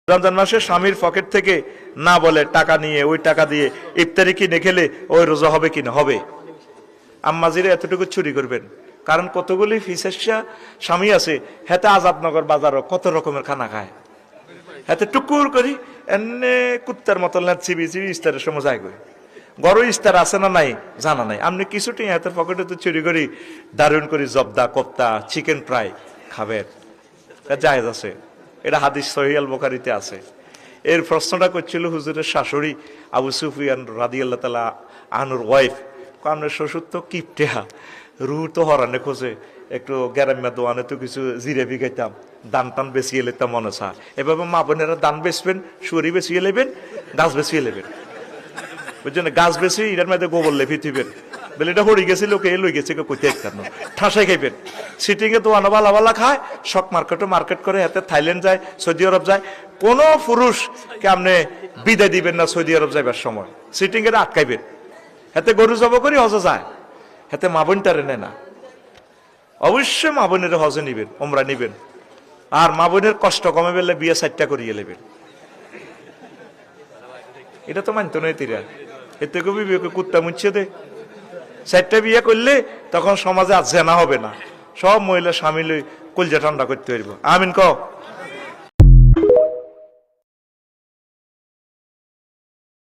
রমজান মাসে স্বামীর পকেট থেকে না বলে টাকা নিয়ে ওই টাকা দিয়ে ইফতারি কিনে খেলে ওই রোজা হবে কিনা? হবে। আম্মাজিরা এতটুকু চুরি করবেন, কারণ কতগুলি ফিসেসা স্বামী আছে হেতে আজাদনগর বাজারও কত রকমের খানা খায়, হাতে টুকুর করি এনে কুত্তার মতো চিবি চিবি ইস্তারের সময় যায় গই। গরু ইস্তার আছে না নাই জানা নাই, আপনি কিছুটি হাতের পকেটে তো চুরি করি দারুণ করি জবদা কোপ্তা চিকেন ফ্রাই খাবেন, জায়েজ আছে। এটা হাদিস সহিহ আল বুখারীতে আছে। এর প্রশ্নটা করছিল হুজুরের শাশুড়ি আবু সুফিয়ান রাদিয়াল্লাহু তাআলা আনহুর ওয়াইফ, কারণের শ্বশুর তো কিপটেহা, রু তো হরানে খোঁজে, একটু গ্যারাম্যা দোয়ানে তো কিছু জিরে বিগাইতাম, দান টান বেছিয়ে লেতাম মনে চা। এভাবে মা বোনেরা দান বেচবেন, সুরি বেছিয়ে লেবেন, গাছ বেছিয়ে লেবেন, বুঝছেন? গাছ বেশি এটার মধ্যে গোবর লেপি থিবেন, বলে এটা হরি গেছে লোকে লই গেছে কইতে একটার ঠাসাই খাইবেন। সিটিং এ দোয়ানো বালা বালা খায়, শক মার্কেটও মার্কেট করে, হাতে থাইল্যান্ড যায়, সৌদি আরব যায়। কোন পুরুষকে আপনি বিদায় দিবেন না সৌদি আরব যাইবার সময়, সিটিং এ আটকাইবেন। হাতে গরু জব করি হজে যায়, হাতে মা বোন তারে নেয় না। অবশ্যই মা বোনের হজে নিবেন, ওমরা নিবেন, আর মা বোনের কষ্ট কমে পেলে বিয়ে 4টা করিয়ে নেবেন। এটা তো মানতো নয় তিরা, এতে কবি বিয়েকে কুত্তা মুচ্ছে দে। 4টা বিয়ে করলে তখন সমাজে আর জেনা হবে না, সব মহিলা স্বামী লই কলজা ঠান্ডা করতে পারবো। আমিন কও।